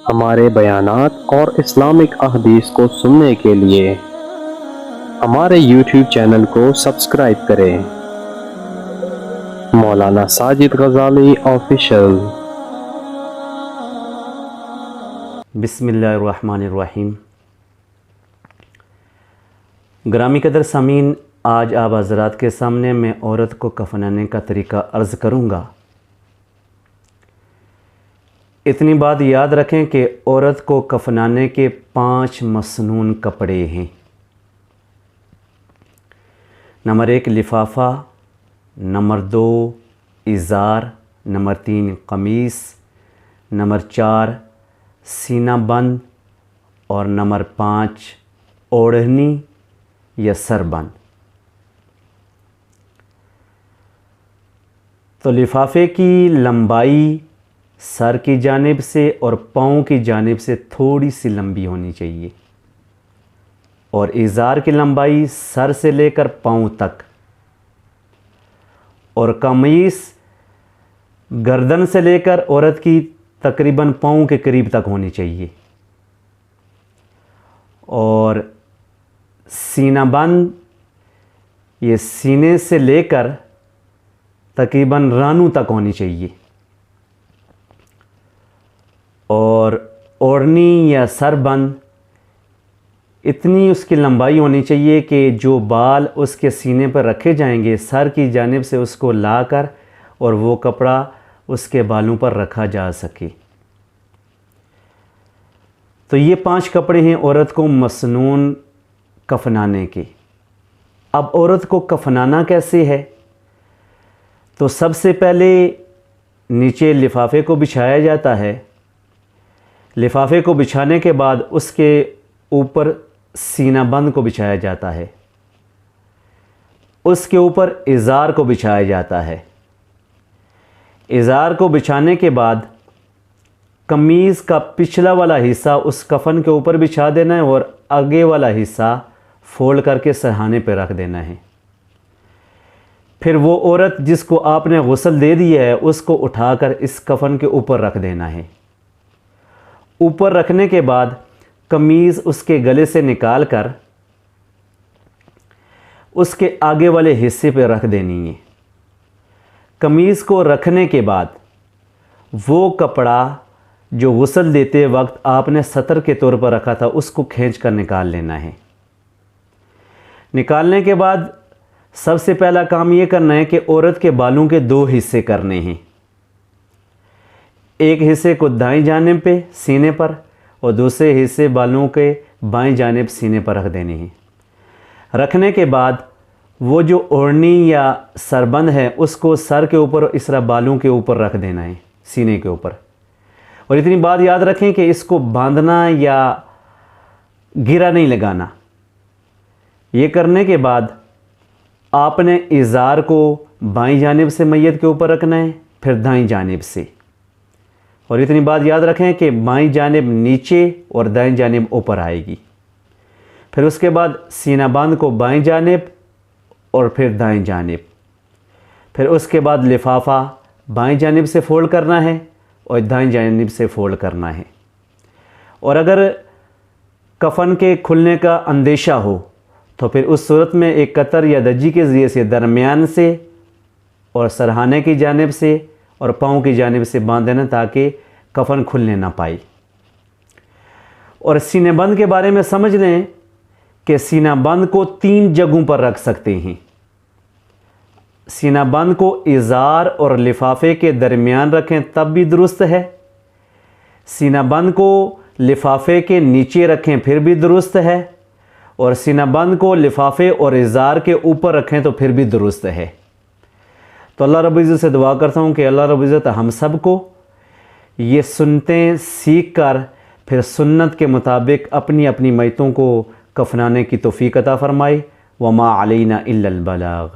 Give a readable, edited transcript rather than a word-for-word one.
ہمارے بیانات اور اسلامک احادیث کو سننے کے لیے ہمارے یوٹیوب چینل کو سبسکرائب کریں۔ مولانا ساجد غزالی آفیشل۔ بسم اللہ الرحمن الرحیم۔ گرامی قدر سامعین، آج آپ حضرات کے سامنے میں عورت کو کفنانے کا طریقہ عرض کروں گا۔ اتنی بات یاد رکھیں کہ عورت کو کفنانے کے 5 مسنون کپڑے ہیں۔ نمبر 1 لفافہ، نمبر 2 ازار، نمبر 3 قمیص، نمبر 4 سینہ بند اور نمبر 5 اوڑھنی یا سربند۔ تو لفافے کی لمبائی سر کی جانب سے اور پاؤں کی جانب سے تھوڑی سی لمبی ہونی چاہیے، اور ازار کی لمبائی سر سے لے کر پاؤں تک، اور قمیص گردن سے لے کر عورت کی تقریباً پاؤں کے قریب تک ہونی چاہیے، اور سینہ بند یہ سینے سے لے کر تقریباً رانوں تک ہونی چاہیے، اور اوڑھنی یا سر بند اتنی اس کی لمبائی ہونی چاہیے کہ جو بال اس کے سینے پر رکھے جائیں گے سر کی جانب سے اس کو لا کر اور وہ کپڑا اس کے بالوں پر رکھا جا سکے۔ تو یہ 5 کپڑے ہیں عورت کو مسنون کفنانے کے۔ اب عورت کو کفنانا کیسے ہے؟ تو سب سے پہلے نیچے لفافے کو بچھایا جاتا ہے۔ لفافے کو بچھانے کے بعد اس کے اوپر سینہ بند کو بچھایا جاتا ہے، اس کے اوپر ازار کو بچھایا جاتا ہے۔ ازار کو بچھانے کے بعد قمیض کا پچھلا والا حصہ اس کفن کے اوپر بچھا دینا ہے اور آگے والا حصہ فولڈ کر کے سرہانے پہ رکھ دینا ہے۔ پھر وہ عورت جس کو آپ نے غسل دے دیا ہے اس کو اٹھا کر اس کفن کے اوپر رکھ دینا ہے۔ اوپر رکھنے کے بعد قمیض اس کے گلے سے نکال کر اس کے آگے والے حصے پہ رکھ دینی ہے۔ قمیض کو رکھنے کے بعد وہ کپڑا جو غسل دیتے وقت آپ نے سطر کے طور پر رکھا تھا اس کو کھینچ کر نکال لینا ہے۔ نکالنے کے بعد سب سے پہلا کام یہ کرنا ہے کہ عورت کے بالوں کے 2 حصے کرنے ہیں۔ ایک حصے کو دائیں جانب پہ سینے پر اور دوسرے حصے بالوں کے بائیں جانب سینے پر رکھ دینے ہیں۔ رکھنے کے بعد وہ جو اوڑھنی یا سربند ہے اس کو سر کے اوپر اس طرح بالوں کے اوپر رکھ دینا ہے، سینے کے اوپر۔ اور اتنی بات یاد رکھیں کہ اس کو باندھنا یا گرا نہیں لگانا۔ یہ کرنے کے بعد آپ نے ازار کو بائیں جانب سے میت کے اوپر رکھنا ہے، پھر دائیں جانب سے، اور اتنی بات یاد رکھیں کہ بائیں جانب نیچے اور دائیں جانب اوپر آئے گی۔ پھر اس کے بعد سینہ بند کو بائیں جانب اور پھر دائیں جانب، پھر اس کے بعد لفافہ بائیں جانب سے فولڈ کرنا ہے اور دائیں جانب سے فولڈ کرنا ہے۔ اور اگر کفن کے کھلنے کا اندیشہ ہو تو پھر اس صورت میں ایک قطر یا دجی کے ذریعے سے درمیان سے اور سرہانے کی جانب سے اور پاؤں کی جانب سے باندھ دینا تاکہ کفن کھلنے نہ پائے۔ اور سینے بند کے بارے میں سمجھ لیں کہ سینہ بند کو 3 جگہوں پر رکھ سکتے ہیں۔ سینہ بند کو ازار اور لفافے کے درمیان رکھیں تب بھی درست ہے، سینہ بند کو لفافے کے نیچے رکھیں پھر بھی درست ہے، اور سینہ بند کو لفافے اور ازار کے اوپر رکھیں تو پھر بھی درست ہے۔ تو اللہ رب العزت سے دعا کرتا ہوں کہ اللہ رب العزت ہم سب کو یہ سنتیں سیکھ کر پھر سنت کے مطابق اپنی اپنی میتوں کو کفنانے کی توفیق عطا فرمائے۔ وما علینا الا البلاغ۔